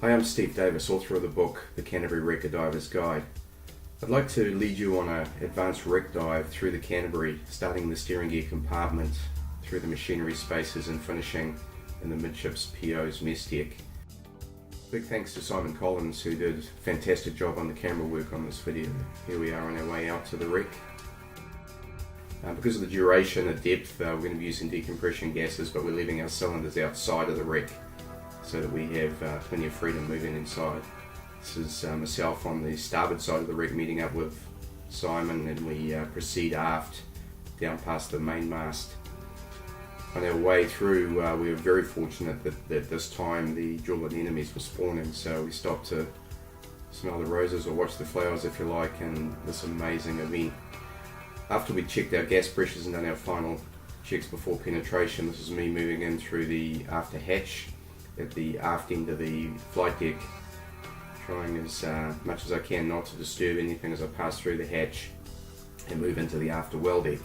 Hi, I'm Steve Davis, author of the book, The Canterbury Wreck, A Diver's Guide. I'd like to lead you on an advanced wreck dive through the Canterbury, starting in the steering gear compartment, through the machinery spaces and finishing in the Midships PO's Messdeck. Big thanks to Simon Collins, who did a fantastic job on the camera work on this video. Here we are on our way out to the wreck. Because of the duration and depth, we're going to be using decompression gases, but we're leaving our cylinders outside of the wreck so that we have plenty of freedom moving inside. This is myself on the starboard side of the wreck meeting up with Simon, and we proceed aft down past the main mast. On our way through, we were very fortunate that this time the jewel anemones were spawning, so we stopped to smell the roses or watch the flowers if you like, and this amazing event. After we checked our gas pressures and done our final checks before penetration, this is me moving in through the after hatch at the aft end of the flight deck, trying as much as I can not to disturb anything as I pass through the hatch and move into the after well deck.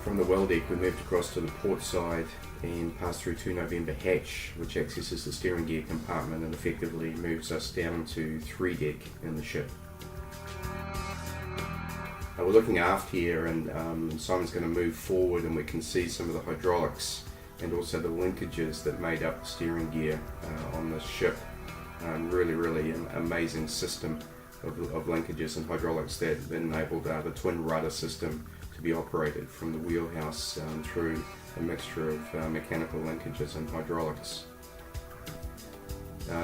From the well deck we moved across to the port side and passed through 2 November hatch, which accesses the steering gear compartment and effectively moves us down to 3 deck in the ship. We're looking aft here, and Simon's going to move forward and we can see some of the hydraulics and also the linkages that made up the steering gear on the ship. Really an amazing system of linkages and hydraulics that enabled the twin rudder system to be operated from the wheelhouse through a mixture of mechanical linkages and hydraulics.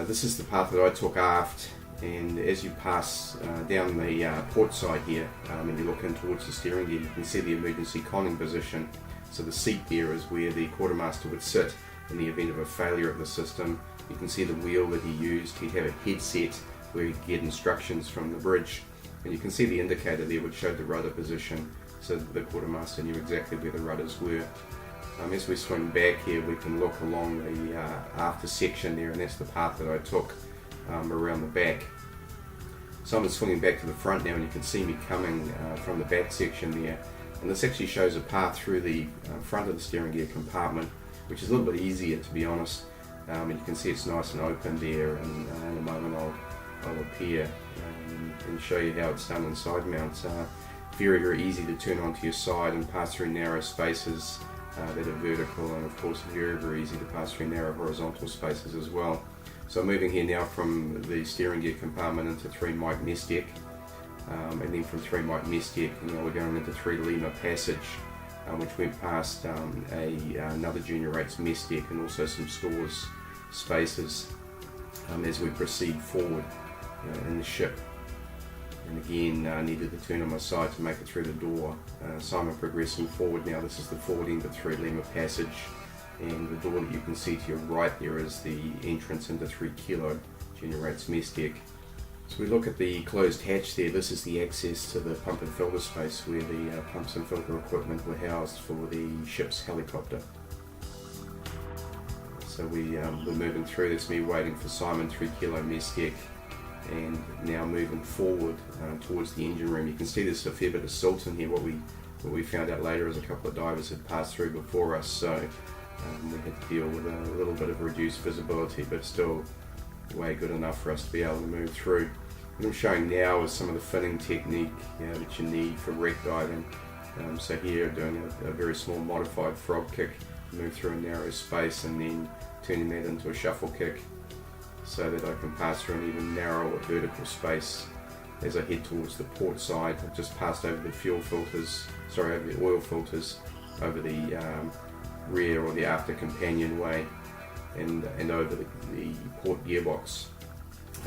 This is the path that I took aft, and as you pass down the port side here and you look in towards the steering gear, you can see the emergency conning position. So the seat there is where the quartermaster would sit in the event of a failure of the system. You can see the wheel that he used. He'd have a headset where he'd get instructions from the bridge, and you can see the indicator there which showed the rudder position, so that the quartermaster knew exactly where the rudders were. As we swing back here, we can look along the after section there, and that's the path that I took around the back. So I'm swinging back to the front now, and you can see me coming from the back section there. And this actually shows a path through the front of the steering gear compartment, which is a little bit easier, to be honest. And you can see it's nice and open there, and in a moment I'll appear and show you how it's done in Sidemount. Very easy to turn onto your side and pass through narrow spaces that are vertical, and of course very easy to pass through narrow horizontal spaces as well. So I'm moving here now from the steering gear compartment into 3 Mike Messdeck. And then from 3 Mike Messdeck, we're going into 3 Lima Passage, which went past another junior rates Messdeck and also some stores spaces as we proceed forward in the ship. And again, I needed to turn on my side to make it through the door. Simon progressing forward now. This is the forward end of 3 Lima Passage, and the door that you can see to your right there is the entrance into 3 Kilo junior rates Messdeck. So we look at the closed hatch there. This is the access to the pump and filter space where the pumps and filter equipment were housed for the ship's helicopter. So we're moving through. That's me waiting for Simon, 3 Kilo Messdeck, and now moving forward towards the engine room. You can see there's a fair bit of silt in here. What we found out later is a couple of divers had passed through before us, so we had to deal with a little bit of reduced visibility, but still way good enough for us to be able to move through. What I'm showing now is some of the finning technique that you need for wreck diving. So here doing a very small modified frog kick, move through a narrow space and then turning that into a shuffle kick so that I can pass through an even narrower vertical space as I head towards the port side. I've just passed over the over the oil filters, over the rear or the after companionway, and over the port gearbox.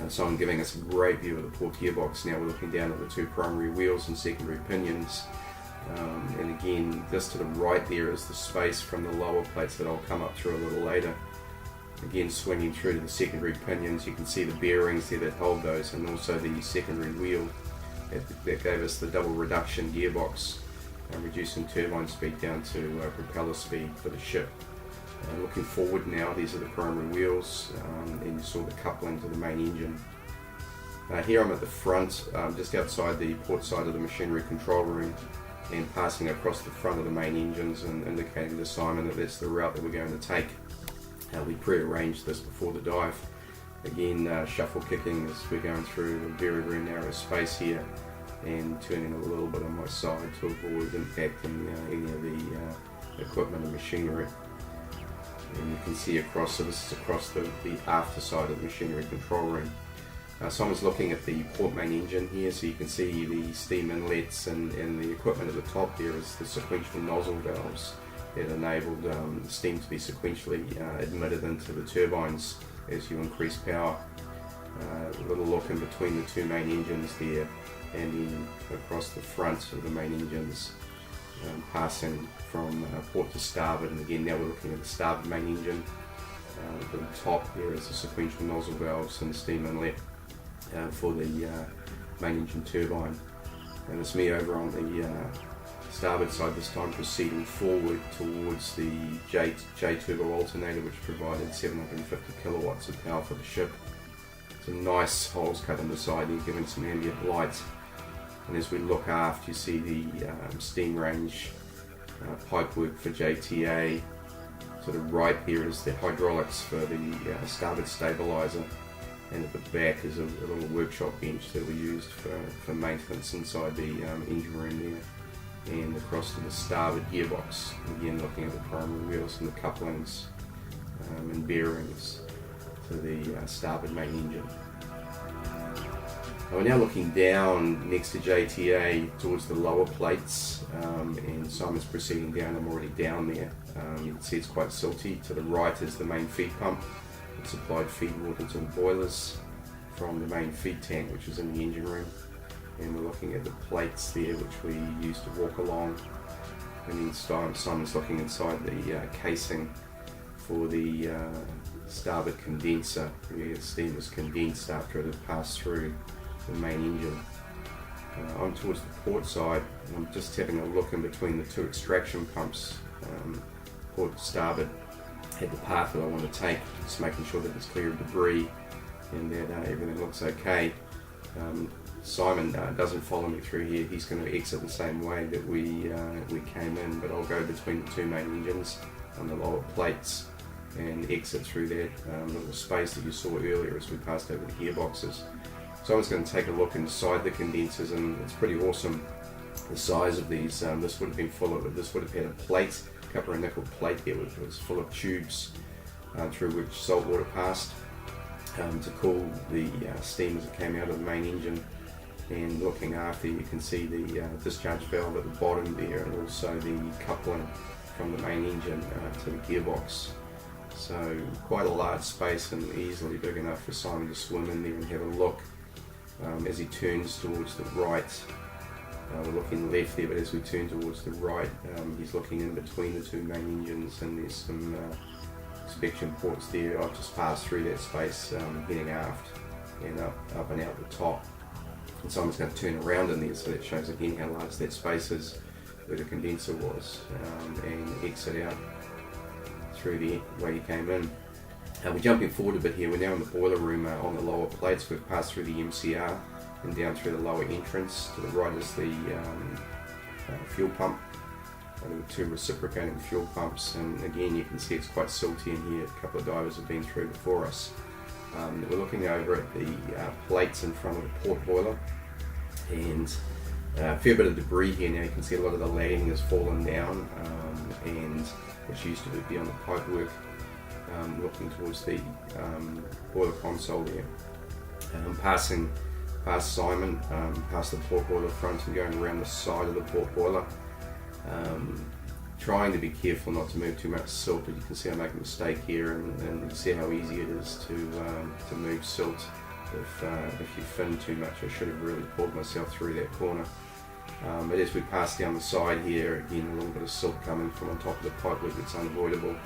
So I'm giving us a great view of the port gearbox. Now we're looking down at the 2 primary wheels and secondary pinions. And again, just to the right there is the space from the lower plates that I'll come up through a little later. Again, swinging through to the secondary pinions, you can see the bearings there that hold those, and also the secondary wheel that gave us the double reduction gearbox, reducing turbine speed down to propeller speed for the ship. Looking forward now, these are the primary wheels, and you saw the coupling to the main engine. Here I'm at the front, just outside the port side of the machinery control room, and passing across the front of the main engines and indicating to Simon that that's the route that we're going to take. We pre-arranged this before the dive. Again, shuffle kicking as we're going through a very, very narrow space here, and turning a little bit on my side to avoid impacting any of the equipment and machinery. And you can see across, so this is across the after side of the machinery control room. Simon's looking at the port main engine here, so you can see the steam inlets and the equipment at the top there is the sequential nozzle valves that enabled steam to be sequentially admitted into the turbines as you increase power. A little look in between the two main engines there, and then across the front of the main engines, passing from port to starboard. And again, now we're looking at the starboard main engine. At the top there is the sequential nozzle valves and the steam inlet for the main engine turbine. And it's me over on the starboard side this time, proceeding forward towards the J turbo alternator, which provided 750 kilowatts of power for the ship. Some nice holes cut in the side here, giving some ambient light. And as we look aft, you see the steam range pipework for JTA. To the right there is the hydraulics for the starboard stabilizer, and at the back is a little workshop bench that we used for maintenance inside the engine room there. And across to the starboard gearbox, again looking at the primary wheels and the couplings and bearings to the starboard main engine. We're now looking down next to JTA towards the lower plates, and Simon's proceeding down. I'm already down there. You can see it's quite silty. To the right is the main feed pump. It supplied feed water to the boilers from the main feed tank, which is in the engine room. And we're looking at the plates there, which we used to walk along. And then Simon's looking inside the casing for the starboard condenser, where the steam was condensed after it had passed through the main engine. I'm towards the port side, and I'm just having a look in between the two extraction pumps, port to starboard, at the path that I want to take, just making sure that it's clear of debris and that everything looks okay. Simon doesn't follow me through here. He's going to exit the same way that we came in, but I'll go between the two main engines on the lower plates and exit through that little space that you saw earlier as we passed over the gearboxes. So I was going to take a look inside the condensers, and it's pretty awesome the size of these. This would have been this would have had a plate, copper and nickel plate here, which was full of tubes through which salt water passed to cool the steam as it came out of the main engine. And looking after, you can see the discharge valve at the bottom there, and also the coupling from the main engine to the gearbox. So quite a large space, and easily big enough for Simon to swim in there and have a look. As he turns towards the right, we're looking left there, but as we turn towards the right, he's looking in between the two main engines, and there's some inspection ports there. I've just passed through that space, heading aft and up and out the top. And Simon's going to turn around in there, so that shows again how large that space is where the condenser was, and exit out through the way he came in. We're jumping forward a bit here. We're now in the boiler room on the lower plates. We've passed through the MCR and down through the lower entrance. To the right is the fuel pump. There were two reciprocating fuel pumps, and again you can see it's quite silty in here. A couple of divers have been through before us. We're looking over at the plates in front of the port boiler, and a fair bit of debris here. Now you can see a lot of the lagging has fallen down, and which used to be on the pipework. Looking towards the boiler console there, passing past Simon, past the port boiler front, and going around the side of the port boiler, trying to be careful not to move too much silt, but you can see I make a mistake here, and you see how easy it is to move silt if you fin too much. I should have really pulled myself through that corner. But as we pass down the side here, again a little bit of silt coming from on top of the pipework, it's unavoidable.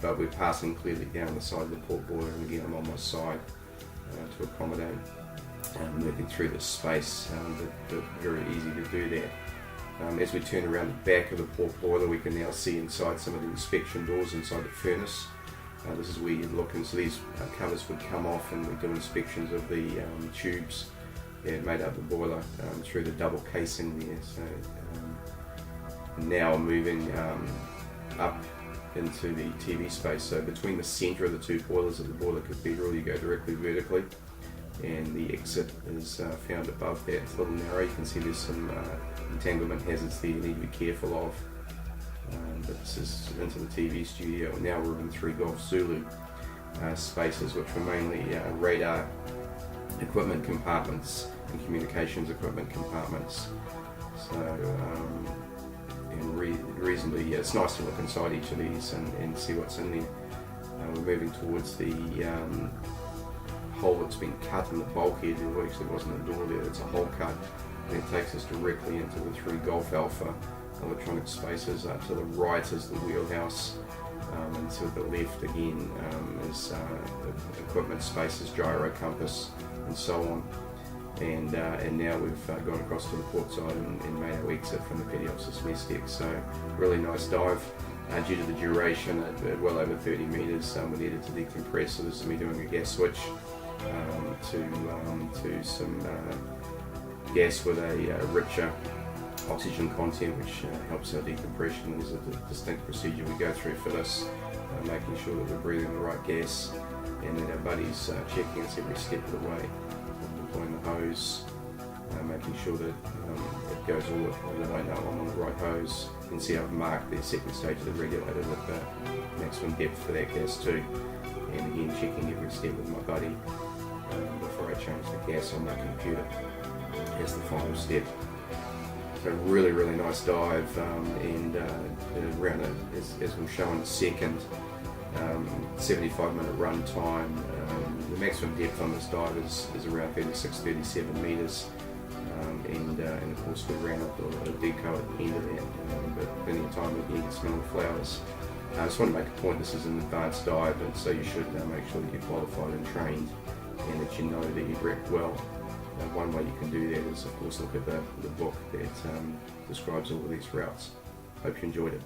But we're passing clearly down the side of the port boiler, and again I'm on my side to accommodate moving through this space, but very easy to do that. As we turn around the back of the port boiler, we can now see inside some of the inspection doors inside the furnace. This is where you'd look, and so these covers would come off, and we do inspections of the tubes that made up the boiler through the double casing there. So now moving up into the TV space. So between the centre of the two boilers at the boiler cathedral, you go directly vertically, and the exit is found above that. It's a little narrow. You can see there's some entanglement hazards there you need to be careful of. But this is into the TV studio. Now we're in 3 Golf Zulu spaces, which were mainly radar equipment compartments and communications equipment compartments. So, and reasonably, it's nice to look inside each of these and see what's in there. We're moving towards the hole that's been cut in the bulkhead. There actually wasn't a door there, it's a hole cut, and it takes us directly into the 3 Golf Alpha electronic spaces. To the right is the wheelhouse, and to the left again is the equipment spaces, gyro, compass, and so on. And now we've gone across to the port side and made our exit from the Pediosis Messdeck. So really nice dive. Due to the duration at well over 30 metres, we needed to decompress, so this is me doing a gas switch to some gas with a richer oxygen content, which helps our decompression. There's a distinct procedure we go through for this, making sure that we're breathing the right gas, and that our buddies checking us every step of the way, deploying the hose, making sure that it goes all that I know I'm on the right hose. You can see I've marked the second stage of the regulator with the maximum depth for that gas too, and again checking every step with my buddy before I change the gas on my computer as the final step. So really nice dive, and around as we'll show in a second, 75-minute run time. The maximum depth on this dive is around 36-37 metres, and of course we ran up a deco at the end of that, but plenty of time again to smell the flowers. I just want to make a point, this is an advanced dive, and so you should make sure that you're qualified and trained, and that you know that you've wrecked well. One way you can do that is, of course, look at the book that describes all of these routes. Hope you enjoyed it.